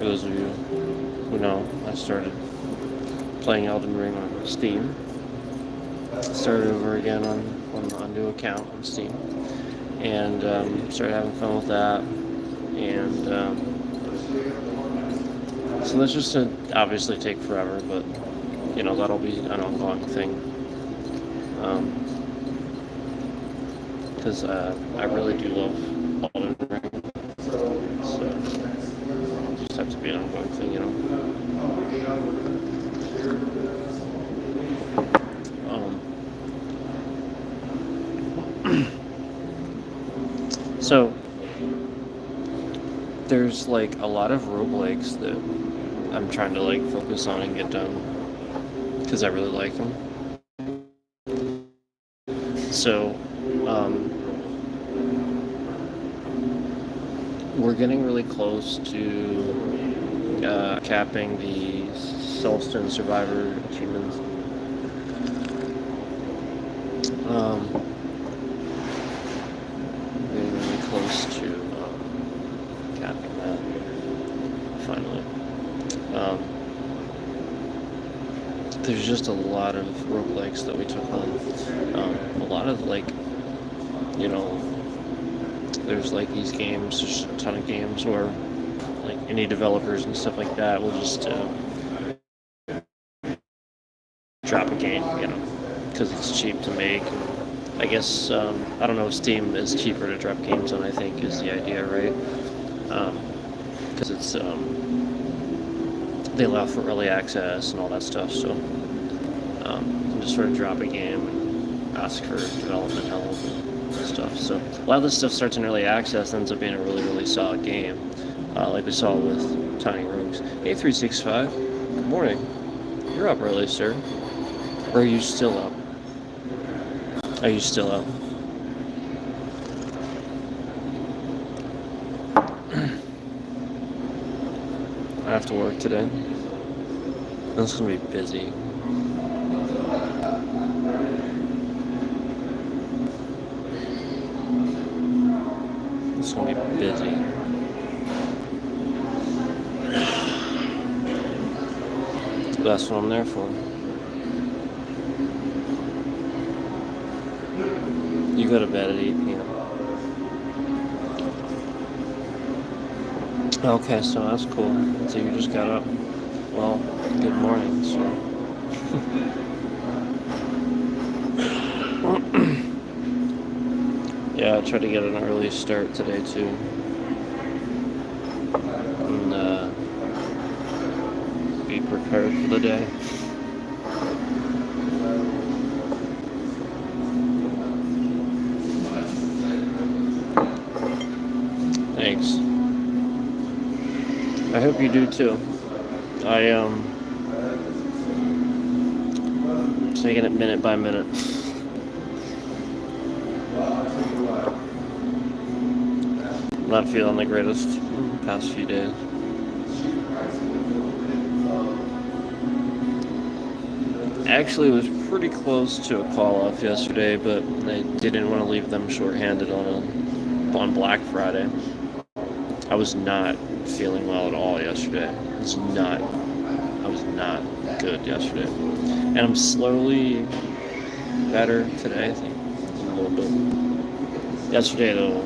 For those of you who know, I started playing Elden Ring on Steam. Started over again on a new account on Steam, and started having fun with that. And so that's just to obviously take forever, but that'll be an ongoing thing. Because I really do love Elden Ring, so it'll just have to be an ongoing thing, So there's like a lot of roguelikes that I'm trying to like focus on and get done because I really like them. So we're getting really close to capping the Celestine Survivor achievements. Getting really close to capping that finally. There's just a lot of roguelikes that we took on. A lot of there's like these games, there's a ton of games where like indie developers and stuff like that will just drop a game, because it's cheap to make. I guess, I don't know if Steam is cheaper to drop games on, I think is the idea, right? Because it's, they allow for early access and all that stuff, so you can just sort of drop a game and ask for development help and stuff. So a lot of this stuff starts in early access and ends up being a really, really solid game, like we saw with Tiny Rooms. Hey, 365, good morning. You're up early, sir. Or are you still up? Are you still up? I have to work today. It's gonna be busy. It's gonna be busy. That's what I'm there for. You go to bed at 8 p.m. Okay, so that's cool. So you just got up. Well, good morning, sir. Yeah, I tried to get an early start today, too. And be prepared for the day. Thanks. I hope you do too. Taking it minute by minute. I'm not feeling the greatest the past few days. Actually, it was pretty close to a call-off yesterday, but I didn't want to leave them short-handed on Black Friday. I was not feeling well at all yesterday. I was not good yesterday. And I'm slowly better today, I think. A little bit. Yesterday, though,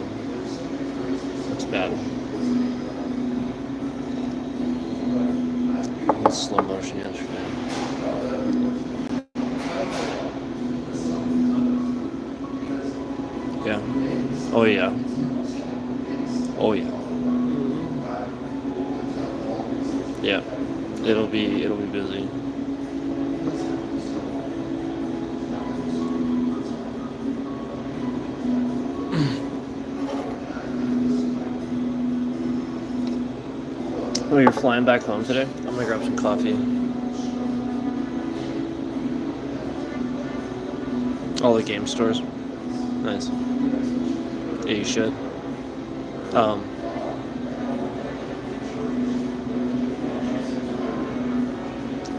it's bad. In slow motion yesterday. Yeah. Oh, yeah. Oh, yeah. Yeah, it'll be busy. Oh, you're flying back home today? I'm gonna grab some coffee. All the game stores. Nice. Yeah, you should.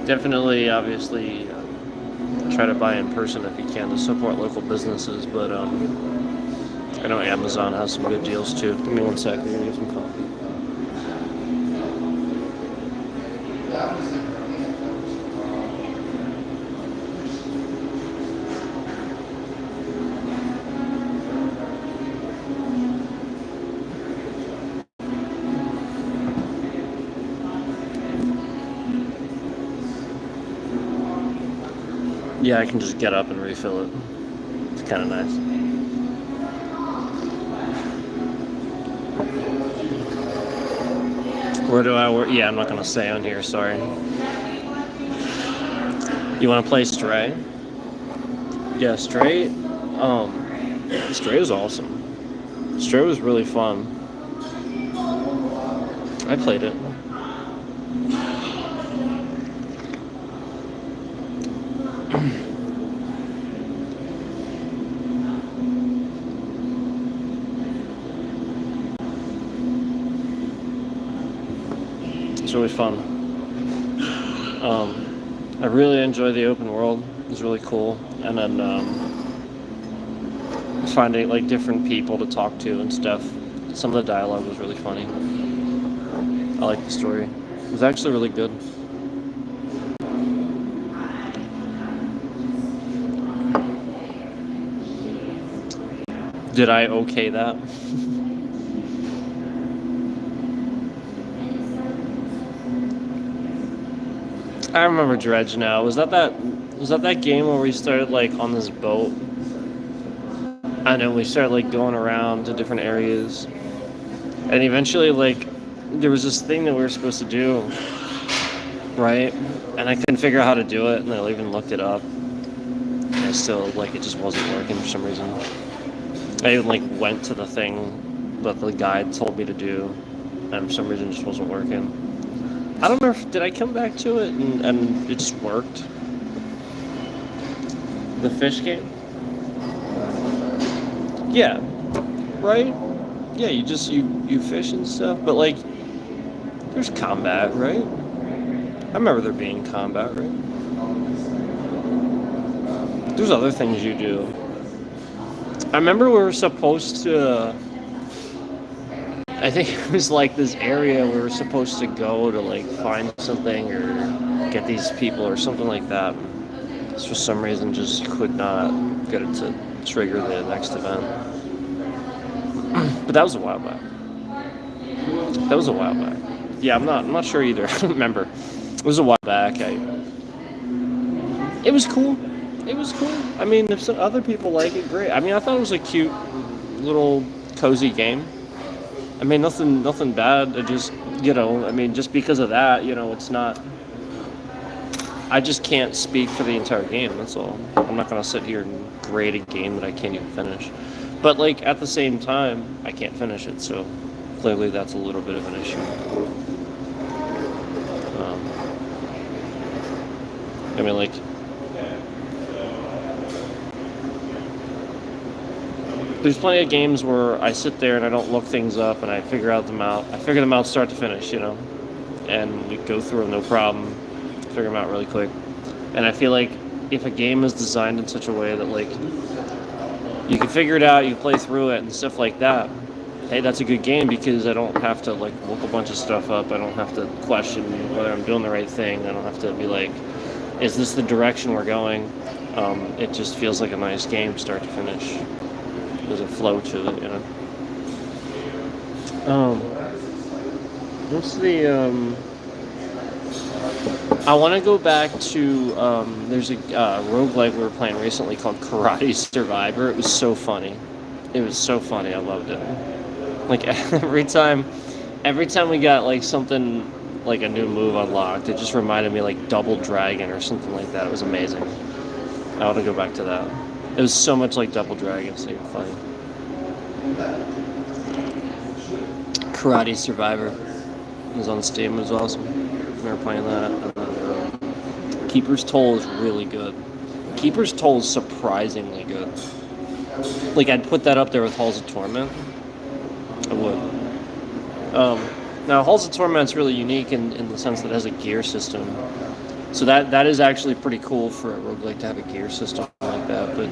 Definitely, obviously, try to buy in person if you can to support local businesses, but I know Amazon has some good deals too. Give me 1 second, I'm gonna get some coffee. Yeah, I can just get up and refill it. It's kind of nice. Where do I work? Yeah, I'm not gonna say on here. Sorry. You want to play Stray? Yeah, Stray. Stray was awesome. Stray was really fun. I played it. It's really fun. I really enjoy the open world. It's really cool, and then finding like different people to talk to and stuff. Some of the dialogue was really funny. I like the story. It was actually really good. Did I okay that? I remember Dredge now. Was that game where we started like on this boat? I know we started like going around to different areas. And eventually like there was this thing that we were supposed to do, right? And I couldn't figure out how to do it, and I even looked it up. And I still like it just wasn't working for some reason. I even like went to the thing that the guide told me to do, and for some reason it just wasn't working. I don't know if did I come back to it and it just worked. The fish game? Yeah. Right? Yeah, you fish and stuff, but like there's combat, right? I remember there being combat, right? There's other things you do. I remember we were supposed to I think it was like this area we were supposed to go to like find something or get these people or something like that. Just for some reason just could not get it to trigger the next event. But that was a while back. That was a while back. Yeah, I'm not sure either. I don't remember. It was a while back. It was cool. It was cool. I mean, if some other people like it, great. I mean, I thought it was a cute little cozy game. I mean, nothing bad. I just, I mean, just because of that, it's not. I just can't speak for the entire game. That's all. I'm not gonna sit here and grade a game that I can't even finish. But like at the same time, I can't finish it. So clearly, that's a little bit of an issue. I mean, like. There's plenty of games where I sit there and I don't look things up and I figure them out. I figure them out start to finish, and we go through them no problem. Figure them out really quick. And I feel like if a game is designed in such a way that like you can figure it out, you can play through it and stuff like that. Hey, that's a good game because I don't have to like look a bunch of stuff up. I don't have to question whether I'm doing the right thing. I don't have to be like, is this the direction we're going? It just feels like a nice game start to finish. There's a flow to it, What's the I want to go back to there's a roguelike we were playing recently called Karate Survivor. It was so funny. It was so funny. I loved it. Like every time we got like something like a new move unlocked, it just reminded me like Double Dragon or something like that. It was amazing. I want to go back to that. It was so much like Double Dragon, so funny. Karate Survivor. It was on Steam. It was awesome. We were playing that. And then, Keeper's Toll is really good. Keeper's Toll is surprisingly good. Like, I'd put that up there with Halls of Torment. I would. Now, Halls of Torment's really unique in the sense that it has a gear system. So that is actually pretty cool for a roguelike to have a gear system like that. But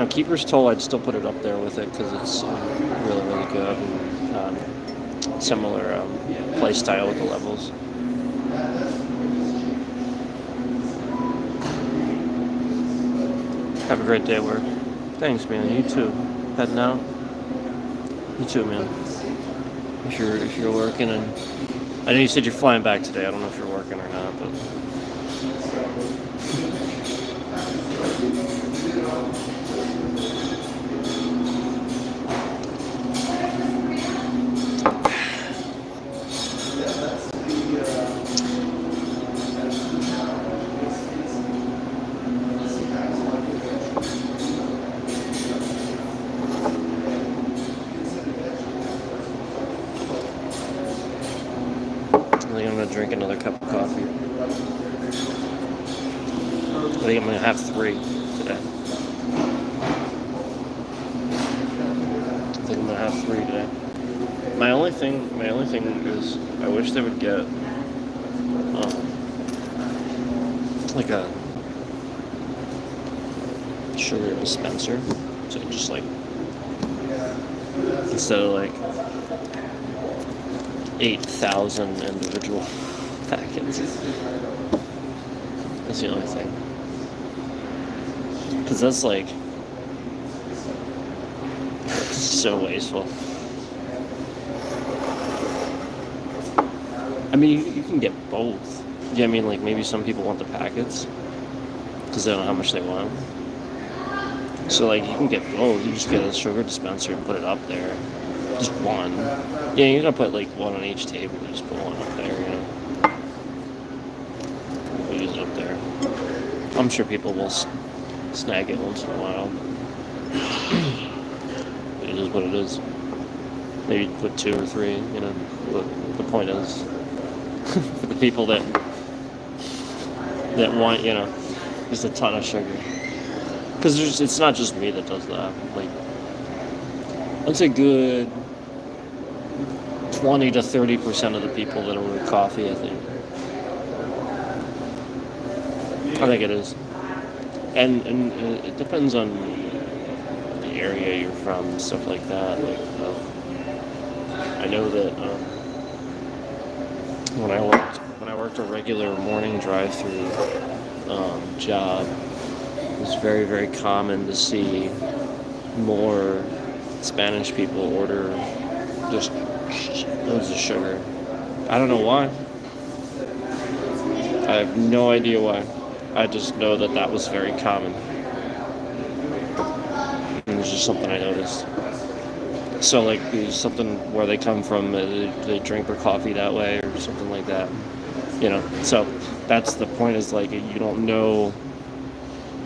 Keeper's Toll, I'd still put it up there with it because it's really, really good. And, similar play style with the levels. Have a great day at work. Thanks, man. You too. Heading out. You too, man. If you're working, and I know you said you're flying back today. I don't know if you're working or not, but I think I'm gonna drink another cup of coffee. I think I'm gonna have 3 today. I think I'm gonna have 3 today. My only thing is I wish they would get like a sugar dispenser, so just like instead of like 8,000 individual packets. That's the only thing. Because that's like so wasteful. I mean, you can get both. Yeah, I mean, like maybe some people want the packets because they don't know how much they want. So like you can get both. You just get a sugar dispenser and put it up there. Just one. Yeah, you're gonna put like one on each table. You just put one up there, you know. We'll use it up there. I'm sure people will snag it once in a while. It is what it is. Maybe put 2 or 3, you know. But the point is, for the people that want, you know, just a ton of sugar. Because it's not just me that does that. Like, that's a good 20 to 30% of the people that order coffee, I think. I think it is. And it depends on the area you're from and stuff like that. Like, I know that when I worked a regular morning drive-through job, it was very, very common to see more Spanish people order just loads of sugar. I don't know why. I have no idea why. I just know that was very common. And it's just something I noticed. So like there's something where they come from, they drink their coffee that way or something like that. You know, so that's the point, is like you don't know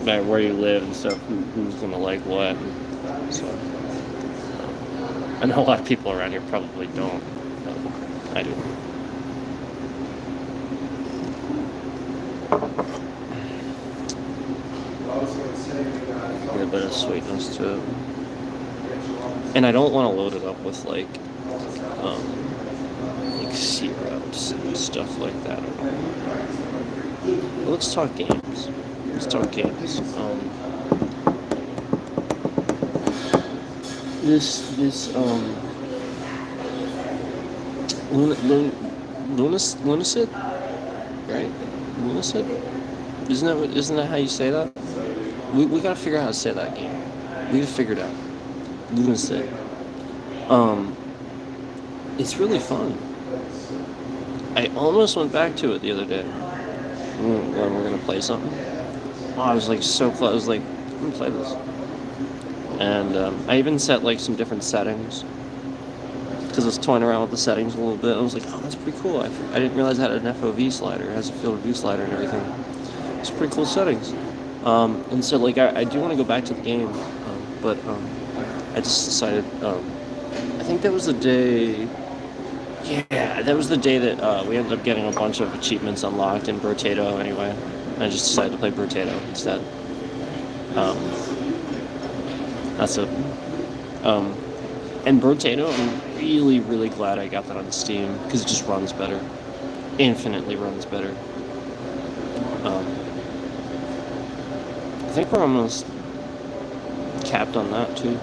where you live and stuff, who's gonna like what. So I know a lot of people around here probably don't. But I do. Get a bit of sweetness to it. And I don't want to load it up with like syrups and stuff like that. But let's talk games. Lunacid, right? Lunacid? Isn't that how you say that? We gotta figure out how to say that game. We gotta figure it out. Lunacid. It's really fun. I almost went back to it the other day when we're gonna play something. Oh, I was like so close. I was like, I'm gonna play this. And I even set like some different settings because I was toying around with the settings a little bit. I was like, oh, that's pretty cool. I didn't realize it had an FOV slider. It has a field of view slider and everything. It's pretty cool settings. And so like I do want to go back to the game, but I just decided. I think that was the day. Yeah, that was the day that we ended up getting a bunch of achievements unlocked in Brotato anyway. I just decided to play Brotato instead. That's it. And Brotato, I'm really, really glad I got that on Steam because it just runs better. Infinitely runs better. I think we're almost capped on that too.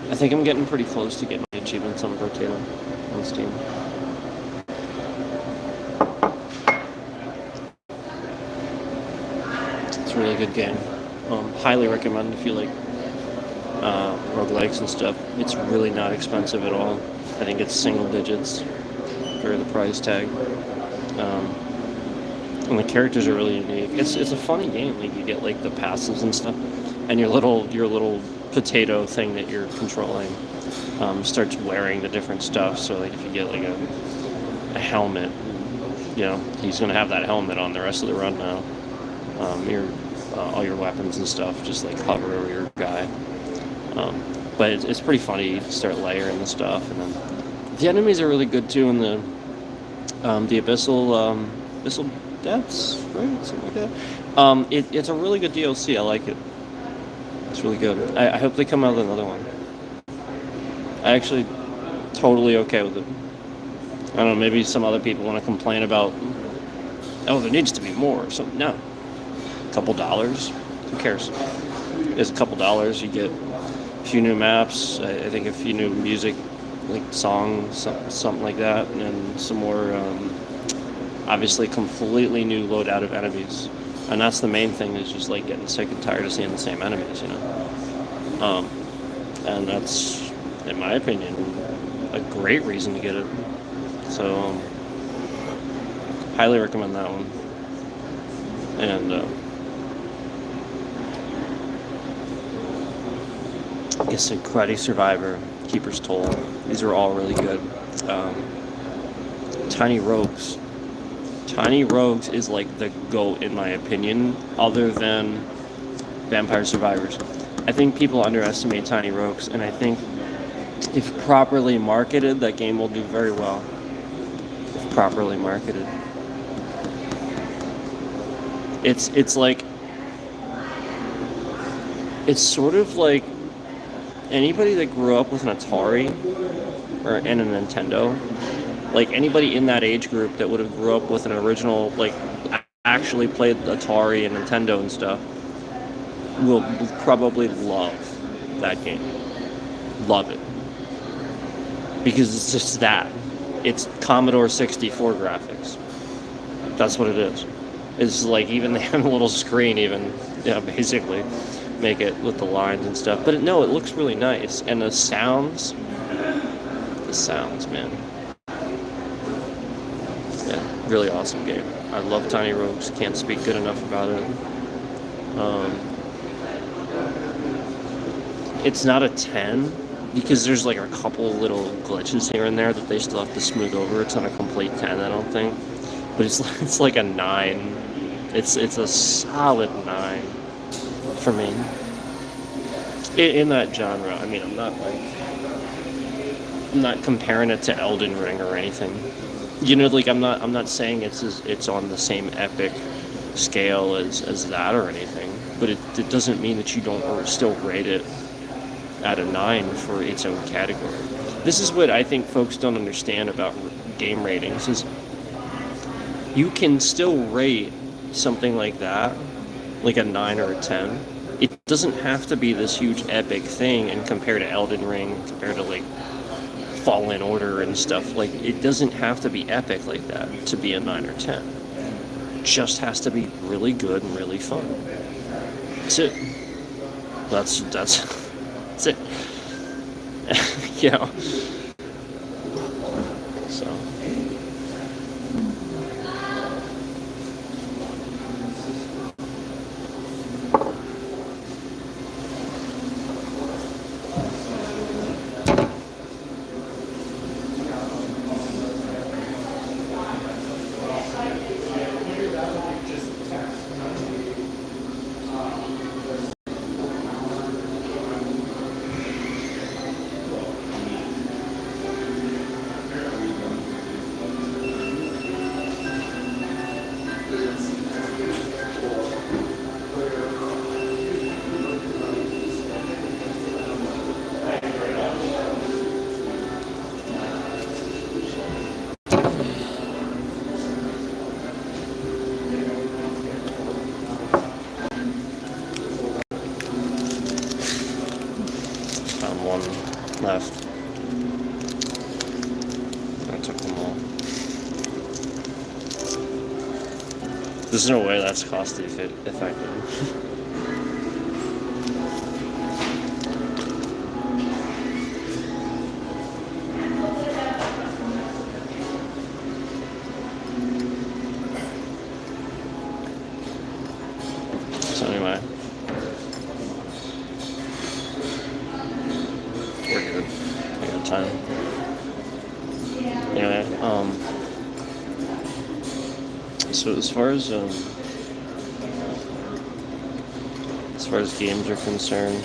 I think I'm getting pretty close to getting the achievements on Brotato on Steam. It's a really good game. Highly recommend if you like roguelikes and stuff. It's really not expensive at all. I think it's single digits for the price tag. and the characters are really unique. It's a funny game. Like you get like the passives and stuff, and your little potato thing that you're controlling starts wearing the different stuff. So like if you get like a helmet, he's gonna have that helmet on the rest of the run now. Your all your weapons and stuff just like hover over your guy. But it's pretty funny. You start layering the stuff, and then the enemies are really good too. In the abyssal depths, right? Something like that. It's a really good DLC. I like it. It's really good. I hope they come out with another one. I actually totally okay with it. I don't know. Maybe some other people want to complain about, oh, there needs to be more. So no, a couple dollars. Who cares? It's a couple dollars. You get a few new maps. I think a few new music, like songs, something like that, and some more. Obviously, completely new loadout of enemies, and that's the main thing. Is just like getting sick and tired of seeing the same enemies, And that's, in my opinion, a great reason to get it. So, highly recommend that one. And I guess Karate Survivor, Keeper's Toll. These are all really good. Tiny Rogues. Tiny Rogues is like the GOAT in my opinion, other than Vampire Survivors. I think people underestimate Tiny Rogues, and I think if properly marketed, that game will do very well. If properly marketed. It's like, it's sort of like anybody that grew up with an Atari and a Nintendo, like anybody in that age group that would have grew up with an original, like actually played Atari and Nintendo and stuff, will probably love that game. Love it. Because it's just that. It's Commodore 64 graphics. That's what it is. It's like even they have a little screen even, basically make it with the lines and stuff. But it looks really nice. And the sounds, man. Yeah, really awesome game. I love Tiny Rogues. Can't speak good enough about it. It's not a 10 because there's like a couple little glitches here and there that they still have to smooth over. It's not a complete 10, I don't think. But it's like a 9. It's a solid 9 for me. In that genre. I mean, I'm not comparing it to Elden Ring or anything. Like I'm not saying it's on the same epic scale as that or anything. But it doesn't mean that you don't still rate it at a 9 for its own category. This is what I think folks don't understand about game ratings is you can still rate something like that, like a 9 or a 10. It doesn't have to be this huge epic thing and compared to Elden Ring, compared to like Fallen Order and stuff. Like it doesn't have to be epic like that to be a 9 or 10. It just has to be really good and really fun. That's it. That's it. So. Left. I took them all. There's no way that's cost effective. So as far as games are concerned,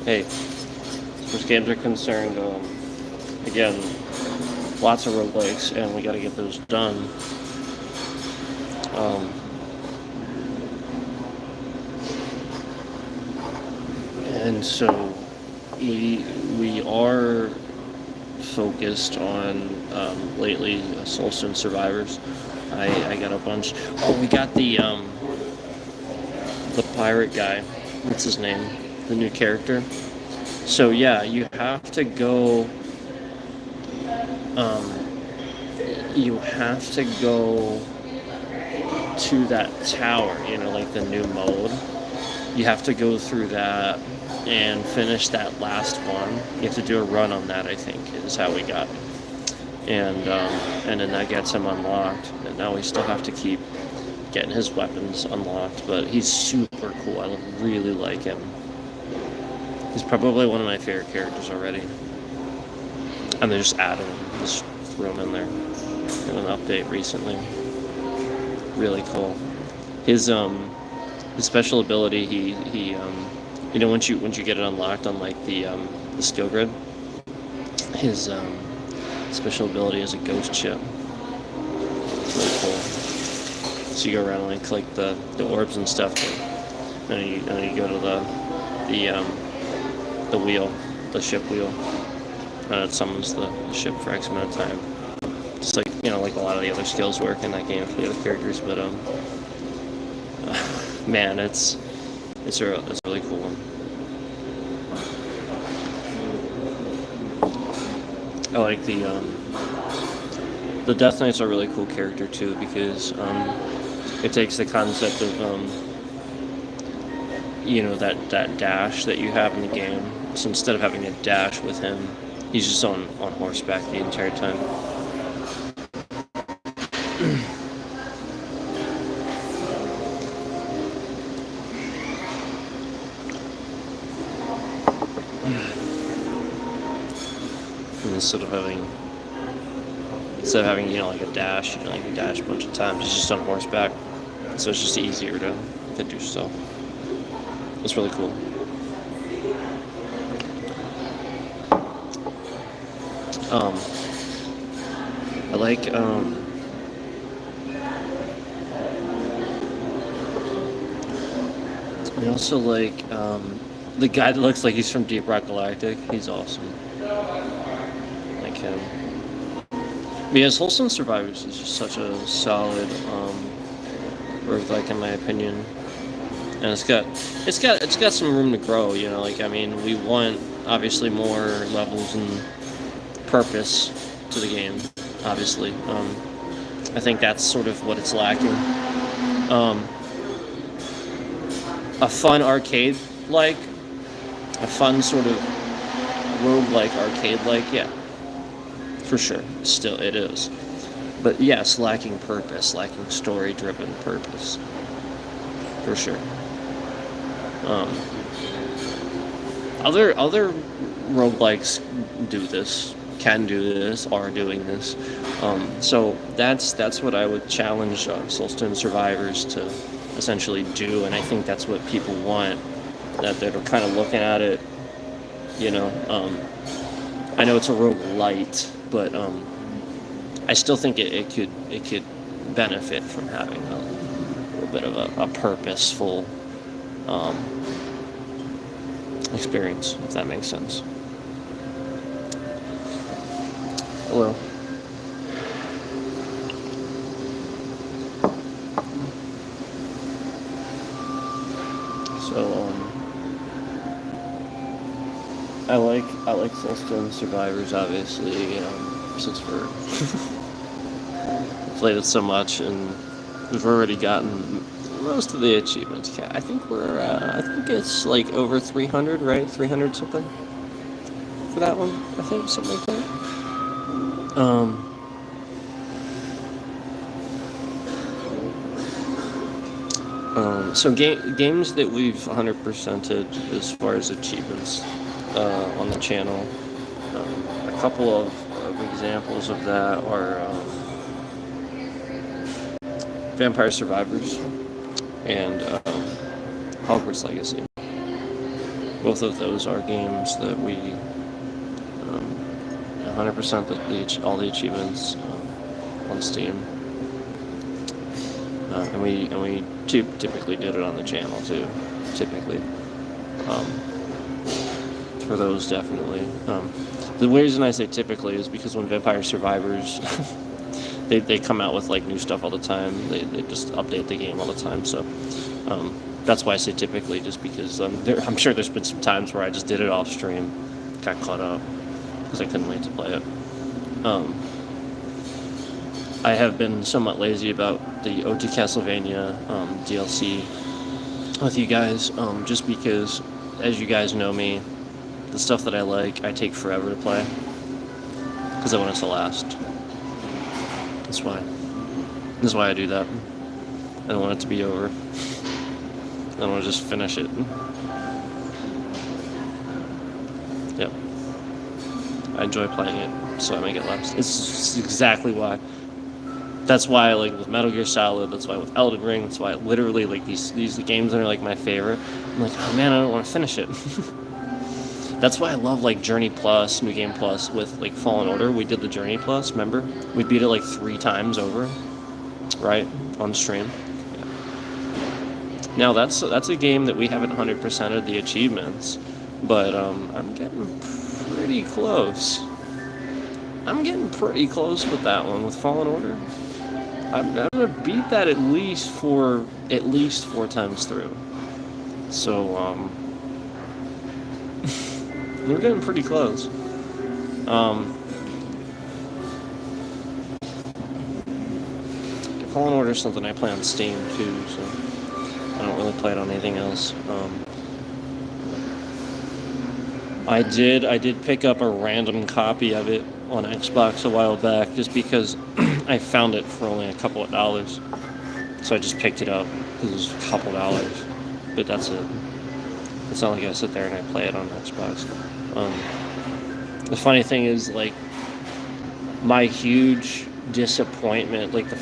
hey, as far as games are concerned, again, lots of roguelikes, and we got to get those done. And so we are focused on lately Soulstone Survivors. I got a bunch. Oh, we got the pirate guy. What's his name? The new character. So yeah, you have to go. You have to go to that tower. You know, like the new mode. You have to go through that and finish that last one. You have to do a run on that, I think, is how we got. And then that gets him unlocked. And now we still have to keep getting his weapons unlocked, but he's super cool. I really like him. He's probably one of my favorite characters already. And they just added him, just threw him in there. In an update recently. Really cool. His special ability, he you know, once you get it unlocked on like the skill grid, his special ability is a ghost ship. It's really cool. So you go around and like collect the orbs and stuff, and you go to the wheel, the ship wheel, and it summons the ship for X amount of time. Just like, you know, like a lot of the other skills work in that game for the other characters, but man, it's a really cool one. I like the Death Knight's a really cool character too, because it takes the concept of you know, that dash that you have in the game. So instead of having a dash with him, he's just on horseback the entire time. Instead of having, you know, like a dash, you know, like you dash a bunch of times, it's just on horseback, so it's just easier to do so. It's really cool. I like I also like the guy that looks like he's from Deep Rock Galactic. He's awesome. Like him. Because Soulstone Survivors is just such a solid roguelike in my opinion. And it's got some room to grow, you know, like, I mean, we want obviously more levels and purpose to the game, obviously. I think that's sort of what it's lacking. A fun arcade-like, a fun sort of roguelike arcade-like, yeah, for sure, still it is. But yes, lacking purpose, lacking story-driven purpose, for sure. Other roguelikes do this, can do this, are doing this. So that's what I would challenge Soulstone Survivors to essentially do, and I think that's what people want. That they're kind of looking at it, you know. I know it's a roguelite, but I still think it could benefit from having a little bit of a purposeful experience, if that makes sense. Hello. So I like Soulstone Survivors, obviously, since we're played it so much, and we've already gotten most of the achievements. I think I think it's like over 300, right? 300 something for that one. I think something like that. So games that we've 100%ed as far as achievements on the channel. A couple of examples of that are Vampire Survivors and Hogwarts Legacy. Both of those are games that we 100% all the achievements on Steam, and we typically did it on the channel too. Typically, for those definitely. The reason I say typically is because when Vampire Survivors they come out with like new stuff all the time. They just update the game all the time. So that's why I say typically, just because I'm sure there's been some times where I just did it off stream, got caught up because I couldn't wait to play it. I have been somewhat lazy about the Ode to Castlevania DLC with you guys, just because, as you guys know me, the stuff that I like, I take forever to play because I want it to last. That's why I do that. I don't want it to be over. I don't want to just finish it. Yep. I enjoy playing it, so I make it last. It's exactly why. That's why, like, with Metal Gear Solid, that's why with Elden Ring, that's why literally, like, these games that are, like, my favorite, I'm like, oh man, I don't want to finish it. That's why I love, like, Journey Plus, New Game Plus with, like, Fallen Order. We did the Journey Plus, remember? We beat it, like, 3 times over, right, on stream. Yeah. Now, that's a game that we haven't 100%ed the achievements, but I'm getting pretty close. I'm getting pretty close with that one, with Fallen Order. I'm gonna beat that at least 4 times through. So, we're getting pretty close. Fallen Order is something I play on Steam too, so I don't really play it on anything else. I did pick up a random copy of it on Xbox a while back, just because I found it for only a couple of dollars. So I just picked it up because it was a couple dollars. But that's it. It's not like I sit there and I play it on Xbox. The funny thing is, like, my huge disappointment, like I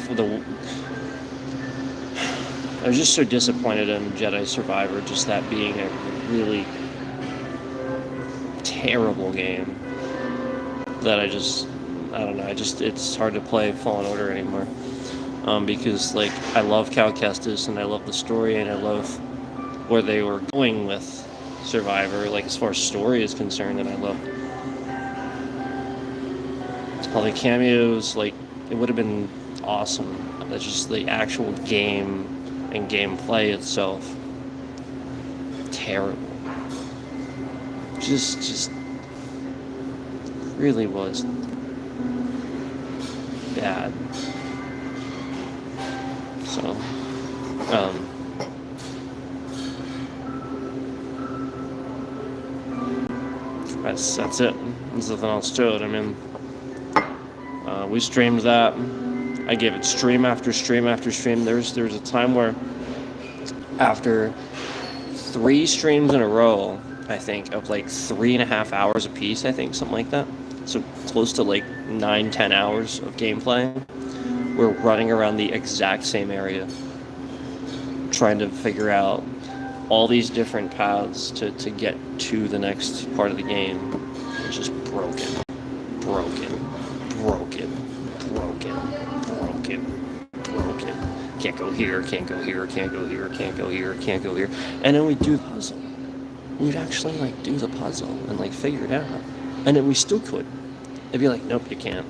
was just so disappointed in Jedi Survivor, just that being a really terrible game, that I don't know, it's hard to play Fallen Order anymore, because, like, I love Cal Kestis and I love the story and I love where they were going with Survivor, like, as far as story is concerned, and I love all the cameos. Like, it would have been awesome. That's just the actual game and gameplay itself, terrible. Just really was bad. So, that's it. There's nothing else to it. I mean, we streamed that. I gave it stream after stream after stream. There was a time where, after 3 streams in a row, I think, of like 3.5 hours a piece, I think, something like that. So close to like 9-10 hours of gameplay. We're running around the exact same area, trying to figure out all these different paths to get to the next part of the game. It's just broken. Can't go here, can't go here, can't go here, can't go here, can't go here. And then we do the puzzle. We'd actually, like, do the puzzle and, like, figure it out. And then we still could. They'd be like, nope, you can't.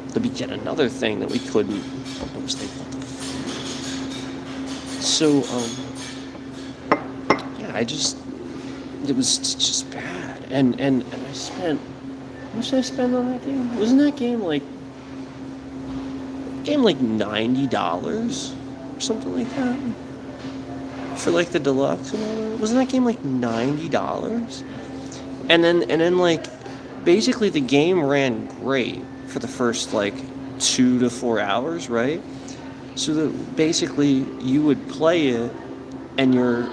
There'd be yet another thing that we couldn't. I was like, what the f-? So, yeah, it was just bad. And I spent, how much did I spend on that game? Wasn't that game like $90 or something like that? For, like, the deluxe and all that? Wasn't that game like $90? And then like, basically the game ran great for the first, like, 2 to 4 hours, right? So that basically you would play it and your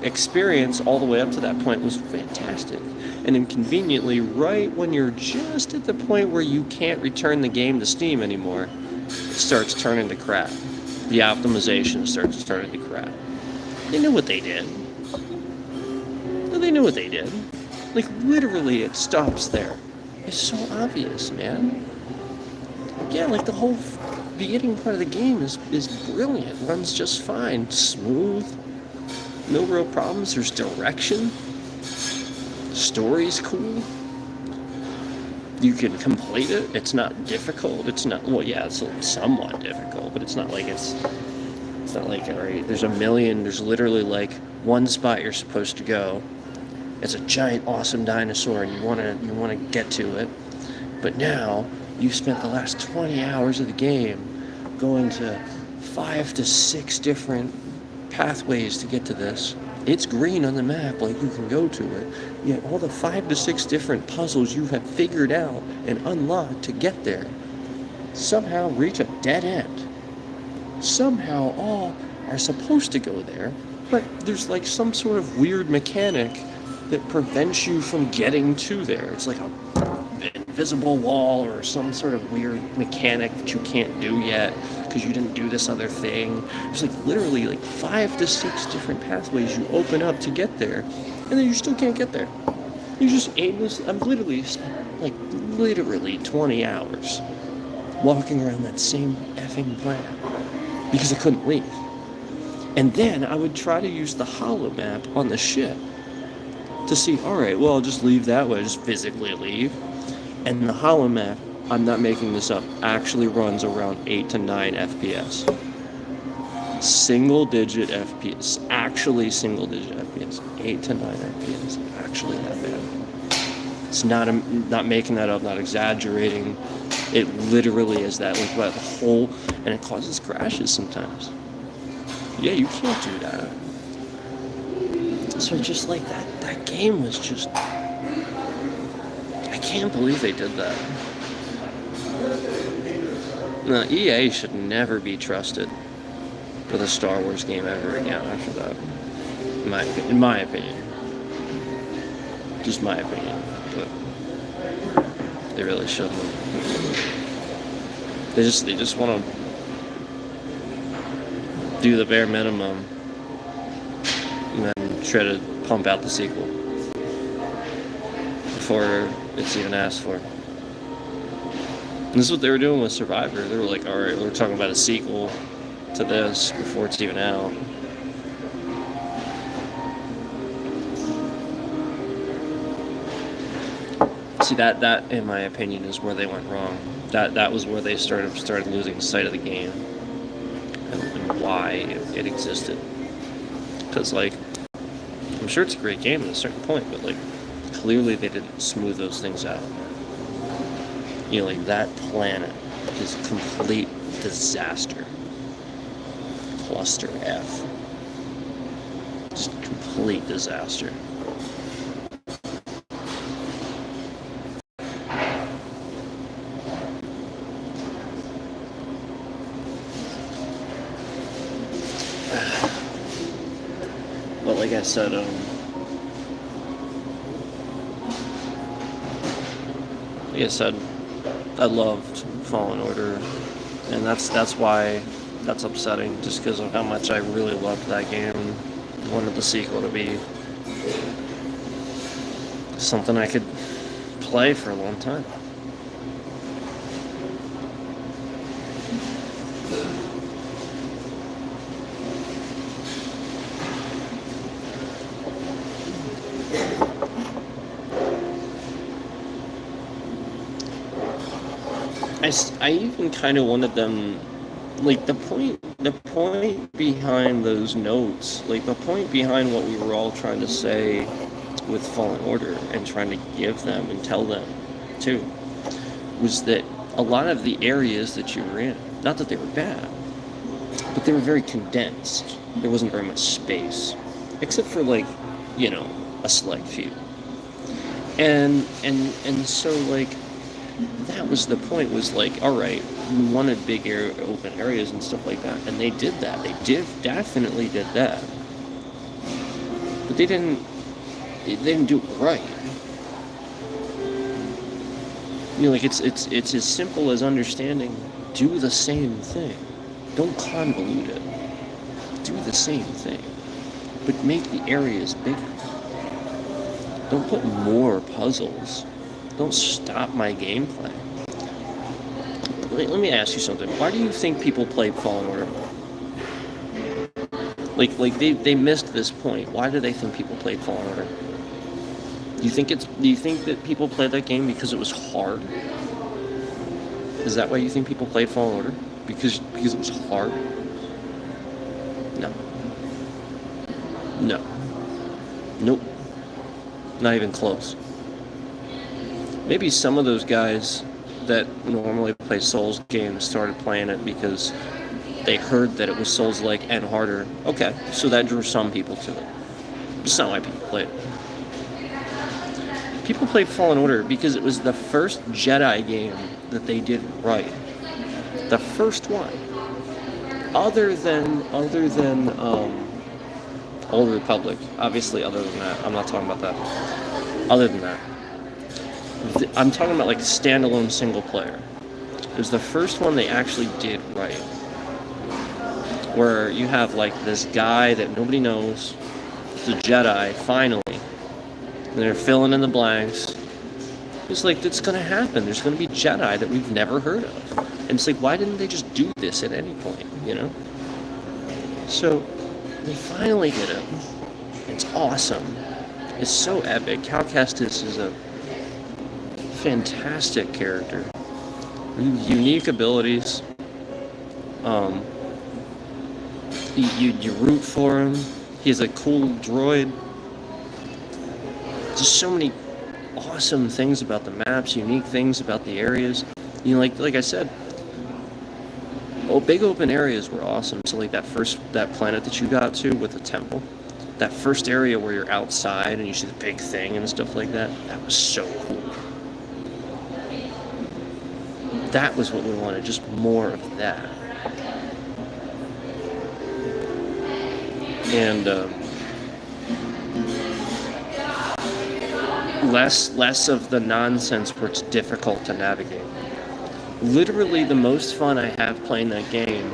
experience all the way up to that point was fantastic. And then conveniently, right when you're just at the point where you can't return the game to Steam anymore, it starts turning to crap. the optimization started to crap. They knew what they did. They knew what they did. Like, literally, it stops there. It's so obvious, man. Yeah, like, the whole beginning part of the game is brilliant. Runs just fine. Smooth. No real problems. There's direction. Story's cool. You can complete it. It's not difficult. It's not, well, yeah, it's somewhat difficult, but it's not like all right, there's literally like one spot you're supposed to go. It's a giant, awesome dinosaur, and you wanna get to it. But now you spent the last 20 hours of the game going to 5 to 6 different pathways to get to this. It's green on the map, like you can go to it. Yet all the 5 to 6 different puzzles you have figured out and unlocked to get there somehow reach a dead end. Somehow all are supposed to go there, but there's like some sort of weird mechanic that prevents you from getting to there. It's like an invisible wall or some sort of weird mechanic that you can't do yet because you didn't do this other thing. There's like literally like 5 to 6 different pathways you open up to get there, and then you still can't get there. You just aimlessly, I'm literally 20 hours walking around that same effing planet because I couldn't leave. And then I would try to use the holo map on the ship to see, alright, well, I'll just leave that way, just physically leave. And the holo map, I'm not making this up, actually runs around 8 to 9 FPS. Single digit FPS. Actually single digit FPS. 8 to 9 FPS. Actually that bad. It's not making that up, not exaggerating. It literally is that, like, the whole, and it causes crashes sometimes. Yeah, you can't do that. So just like that game was just, I can't believe they did that. No, EA should never be trusted with a Star Wars game ever again after that. In my opinion. Just my opinion. But they really shouldn't. They just want to do the bare minimum and then try to pump out the sequel before it's even asked for. And this is what they were doing with Survivor. They were like, alright, we're talking about a sequel to this before it's even out. See, that in my opinion is where they went wrong. That was where they started losing sight of the game and why it existed. Because, like, I'm sure it's a great game at a certain point, but, like, clearly they didn't smooth those things out. You know, like, that planet is a complete disaster. Cluster F. Just complete disaster. But like I said, I loved Fallen Order, and that's why that's upsetting, just because of how much I really loved that game and wanted the sequel to be something I could play for a long time. I even kind of wanted them, like, the point behind those notes, like, the point behind what we were all trying to say with Fallen Order and trying to give them and tell them, too, was that a lot of the areas that you were in, not that they were bad, but they were very condensed. There wasn't very much space, except for, like, you know, a select few. And so, like, that was the point, was like, alright, we wanted big open areas and stuff like that, and they did that. They definitely did that. But they didn't do it right. You know, like, it's as simple as understanding, do the same thing. Don't convolute it. Do the same thing, but make the areas bigger. Don't put more puzzles. Don't stop my gameplay. Let me ask you something. Why do you think people play Fallen Order? Like they missed this point. Why do they think people played Fallen Order? Do you think that people played that game because it was hard? Is that why you think people played Fallen Order? Because it was hard? No. No. Nope. Not even close. Maybe some of those guys that normally play Souls games started playing it because they heard that it was Souls-like and harder. Okay, so that drew some people to it. It's not why people played it. People played Fallen Order because it was the first Jedi game that they did right. The first one. Other than Old Republic. Obviously, other than that. I'm not talking about that. Other than that. I'm talking about like standalone single player. It was the first one they actually did right. Where you have like this guy that nobody knows. It's a Jedi, finally. And they're filling in the blanks. It's like, it's going to happen. There's going to be Jedi that we've never heard of. And it's like, why didn't they just do this at any point, you know? So, they finally did it. It's awesome. It's so epic. Cal Kestis is a fantastic character. Unique abilities. You root for him. He has a cool droid. Just so many awesome things about the maps, unique things about the areas. You know, like I said, big open areas were awesome. So like that planet that you got to with the temple, that first area where you're outside and you see the big thing and stuff like that, that was so cool. That was what we wanted, just more of that. And less of the nonsense where it's difficult to navigate. Literally, the most fun I have playing that game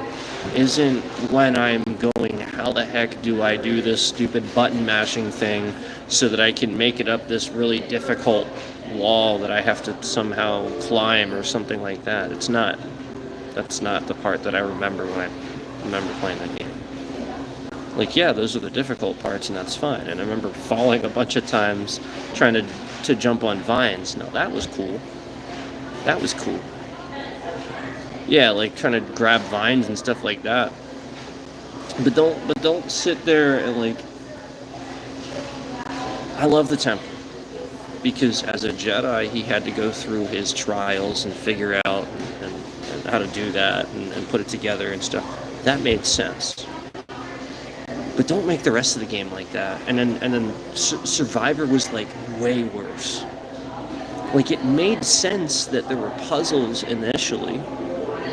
isn't when I'm going, how the heck do I do this stupid button mashing thing so that I can make it up this really difficult wall that I have to somehow climb or something like that. That's not the part that I remember when I remember playing that game. Like, yeah, those are the difficult parts, and that's fine. And I remember falling a bunch of times trying to jump on vines. No, that was cool. That was cool. Yeah, like trying to grab vines and stuff like that. But don't sit there and like. I love the temple because as a Jedi, he had to go through his trials and figure out and how to do that and put it together and stuff. That made sense. But don't make the rest of the game like that. And then Survivor was like way worse. Like it made sense that there were puzzles initially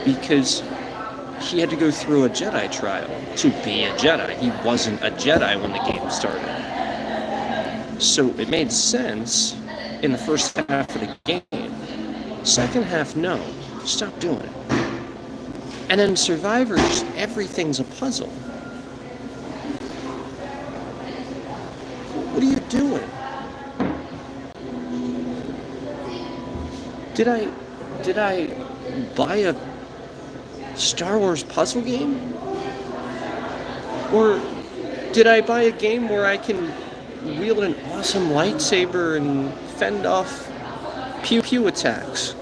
because he had to go through a Jedi trial to be a Jedi. He wasn't a Jedi when the game started. So it made sense in the first half of the game. Second half, no. Stop doing it. And then Survivor, just everything's a puzzle. What are you doing? Did I buy a Star Wars puzzle game? Or did I buy a game where I can wield an awesome lightsaber and fend off pew-pew attacks?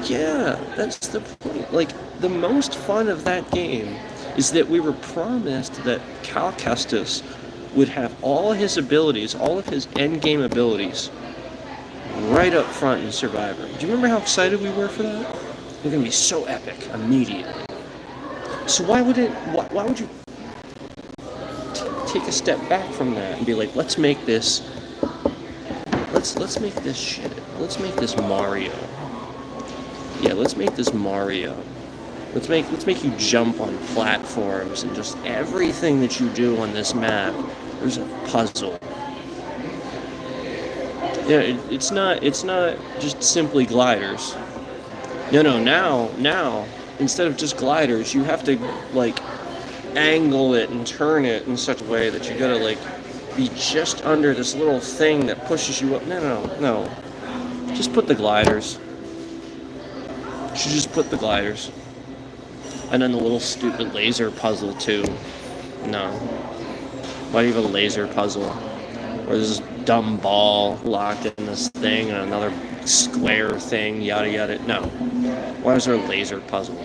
Yeah, that's the point. Like, the most fun of that game is that we were promised that Cal Kestis would have all his abilities, all of his endgame abilities, right up front in Survivor. Do you remember how excited we were for that? They're gonna be so epic immediately. So why would you take a step back from that and be like, let's make this shit. Let's make this Mario. Yeah, let's make this Mario. Let's make you jump on platforms and just everything that you do on this map. There's a puzzle. Yeah, it's not just simply gliders. No, now instead of just gliders, you have to like angle it and turn it in such a way that you gotta like be just under this little thing that pushes you up. No. Just put the gliders. You should just put the gliders. And then the little stupid laser puzzle too. No. Why do you have a laser puzzle? Where there's this dumb ball locked in this thing and another square thing, yada yada. No. Why is there a laser puzzle?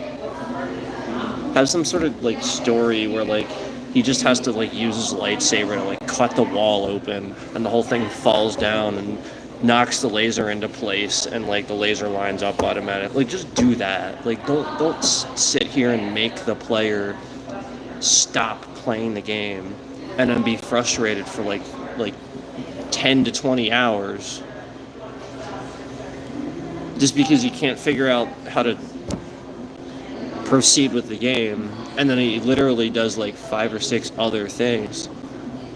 Have some sort of like story where like he just has to like use his lightsaber to like cut the wall open and the whole thing falls down and knocks the laser into place and like the laser lines up automatically. Like just do that. Like don't sit here and make the player stop playing the game and then be frustrated for like 10 to 20 hours just because you can't figure out how to proceed with the game, and then he literally does like 5 or 6 other things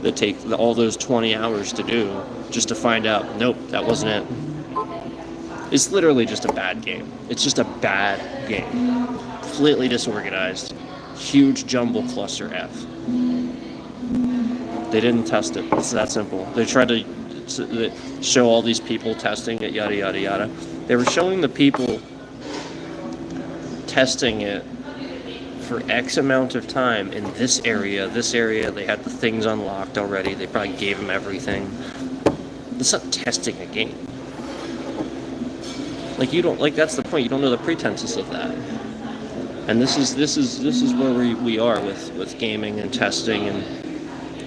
that take all those 20 hours to do just to find out, nope, that wasn't it. It's literally just a bad game. It's just a bad game. Completely disorganized. Huge jumble cluster F. They didn't test it. It's that simple. They tried to show all these people testing it, yada, yada, yada. They were showing the people testing it for X amount of time in this area. They had the things unlocked already. They probably gave them everything. It's not testing a game. Like you don't like that's the point. You don't know the pretenses of that. And this is where we are with gaming and testing, and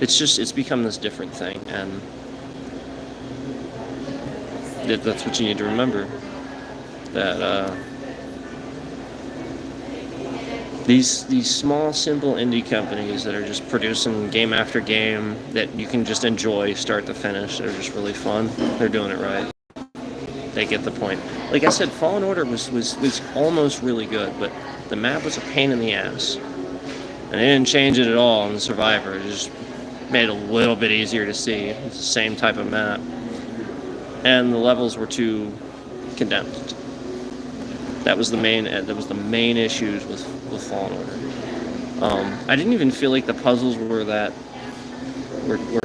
it's become this different thing, and that's what you need to remember. That these small, simple indie companies that are just producing game after game that you can just enjoy start to finish, they're just really fun. They're doing it right. They get the point. Like I said, Fallen Order was almost really good, but the map was a pain in the ass. And they didn't change it at all in the Survivor. It just made it a little bit easier to see. It's the same type of map. And the levels were too condensed. That was the main issues with Fallen Order. I didn't even feel like the puzzles were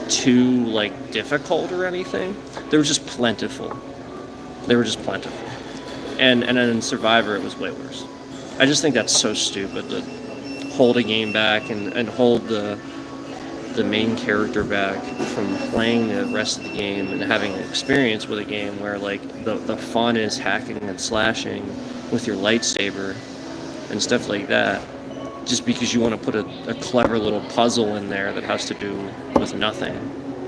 too like difficult or anything. They were just plentiful. And then in Survivor it was way worse. I just think that's so stupid to hold a game back and hold the main character back from playing the rest of the game and having an experience with a game where like the fun is hacking and slashing with your lightsaber and stuff like that, just because you want to put a clever little puzzle in there that has to do with nothing.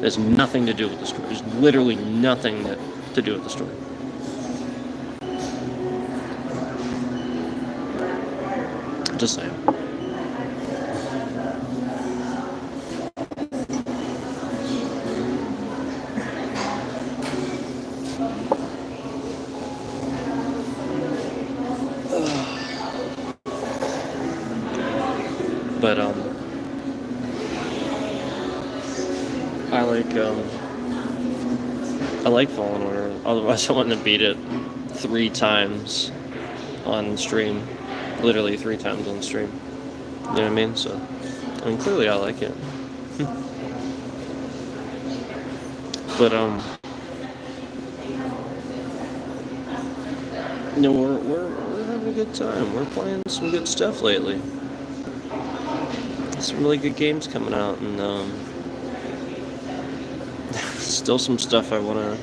There's nothing to do with the story. There's literally nothing to do with the story. Just saying. But I like Fallen Order. Otherwise, I wouldn't have beat it 3 times on stream. Literally 3 times on stream. You know what I mean? So, I mean, clearly I like it. But you know, we're having a good time. We're playing some good stuff lately. Some really good games coming out, and still some stuff I want to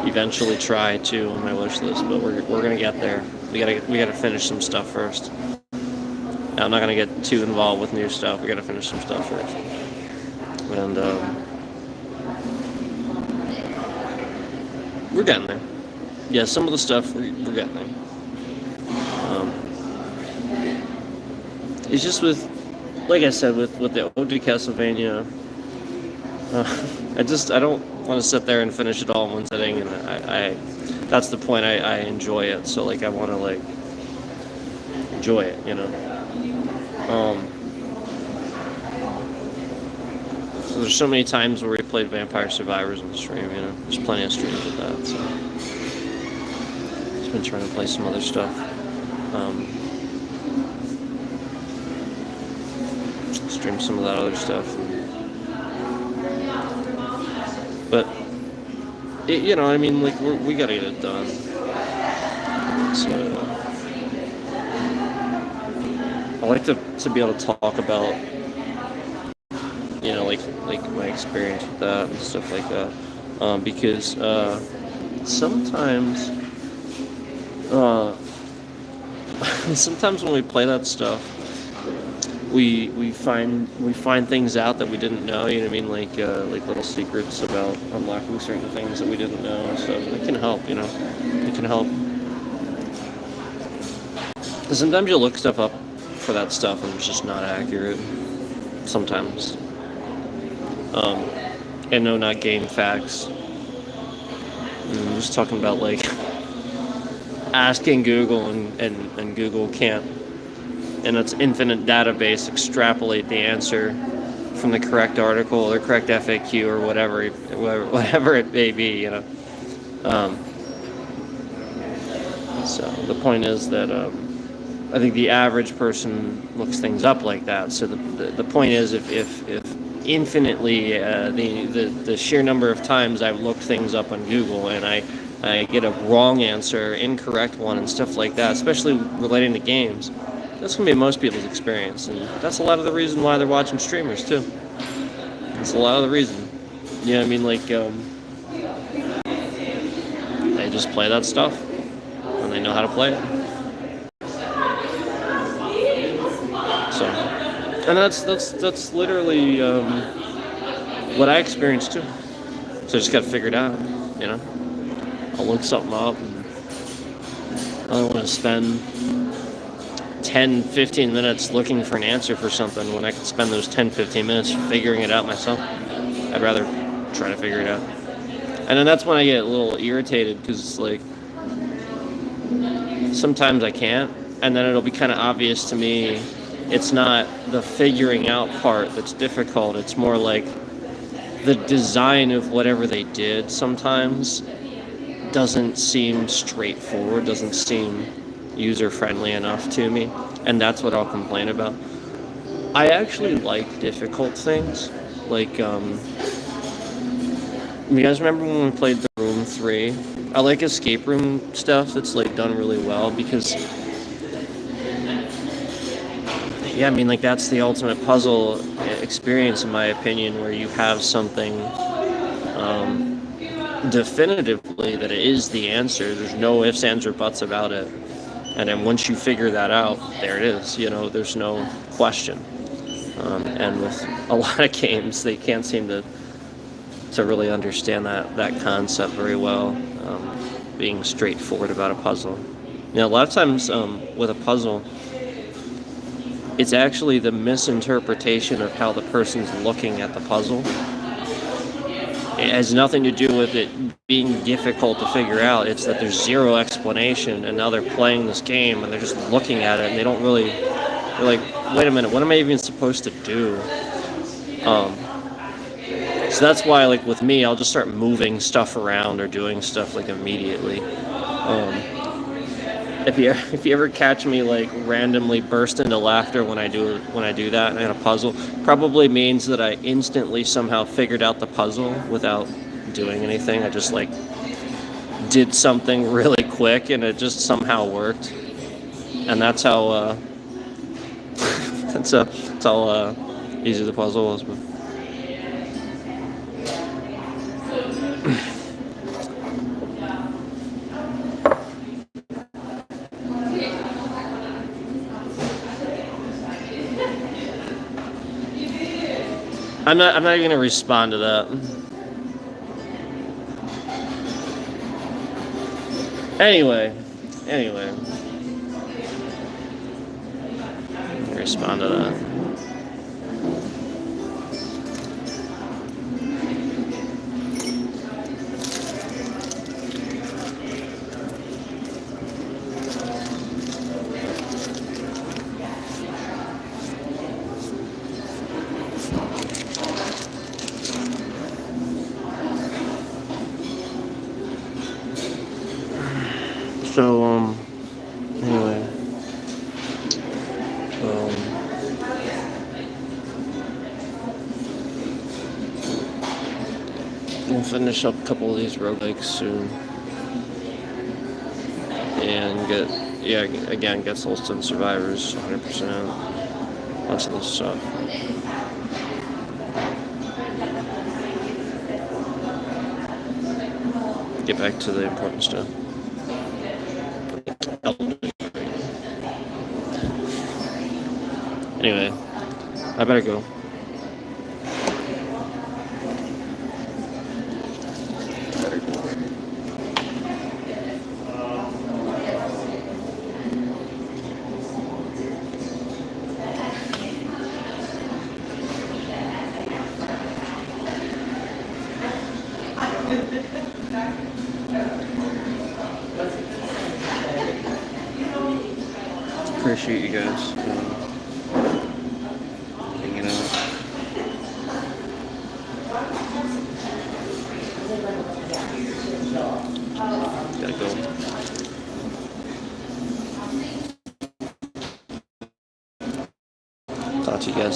eventually try too on my wish list. But we're gonna get there. We gotta finish some stuff first. Now, I'm not gonna get too involved with new stuff. We gotta finish some stuff first. And we're getting there. Yeah, some of the stuff we're getting there. It's just with, like I said, with the OG Castlevania, I don't want to sit there and finish it all in one sitting, and I that's the point. I enjoy it, so like I want to like enjoy it, you know. So there's so many times where we played Vampire Survivors on the stream, you know. There's plenty of streams of that. So just been trying to play some other stuff. Stream some of that other stuff. But you know, I mean, like we gotta get it done. So I like to be able to talk about, you know, like my experience with that and stuff like that, because sometimes sometimes when we play that stuff, we find things out that we didn't know. You know what I mean? Like little secrets about unlocking certain things that we didn't know and stuff. And it can help, you know. It can help. Sometimes you look stuff up for that stuff and it's just not accurate. Sometimes. And no, not game facts. I'm just talking about like asking Google and Google can't, in its infinite database, extrapolate the answer from the correct article or correct FAQ or whatever it may be, you know. So the point is that I think the average person looks things up like that. So the point is, if infinitely the sheer number of times I've looked things up on Google and I get a wrong answer, incorrect one, and stuff like that, especially relating to games, that's going to be most people's experience. And that's a lot of the reason why they're watching streamers, too. That's a lot of the reason. You know what I mean? Like, they just play that stuff, and they know how to play it. So, and that's literally what I experienced, too. So I just got to figure it out, you know? I'll look something up, and I don't want to spend 10, 15 minutes looking for an answer for something when I could spend those 10, 15 minutes figuring it out myself. I'd rather try to figure it out. And then that's when I get a little irritated, because it's like, sometimes I can't, and then it'll be kind of obvious to me it's not the figuring out part that's difficult, it's more like the design of whatever they did sometimes doesn't seem straightforward, doesn't seem user-friendly enough to me, and that's what I'll complain about. I actually like difficult things, like, you guys remember when we played The Room 3? I like escape room stuff that's, like, done really well, because, yeah, I mean, like, that's the ultimate puzzle experience, in my opinion, where you have something, definitively that it is the answer. There's no ifs, ands, or buts about it. And then once you figure that out, there it is. You know, there's no question. And with a lot of games, they can't seem to really understand that concept very well, being straightforward about a puzzle. You know, a lot of times with a puzzle, it's actually the misinterpretation of how the person's looking at the puzzle. It has nothing to do with it being difficult to figure out. It's that there's zero explanation, and now they're playing this game and they're just looking at it and they don't really, they're like, wait a minute, what am I even supposed to do? So that's why, like, with me, I'll just start moving stuff around or doing stuff like immediately. If you ever catch me like randomly burst into laughter when I do that in a puzzle, probably means that I instantly somehow figured out the puzzle without doing anything. I just like did something really quick and it just somehow worked, and that's how that's how easy the puzzle was. But I'm not even gonna respond to that. Anyway, respond to that. So, anyway. finish up a couple of these roguelikes soon. And get Soulstone Survivors 100%. Bunch of this stuff. Get back to the important stuff. Anyway, I better go. Appreciate you guys hanging out. Gotta go. Talk to you guys.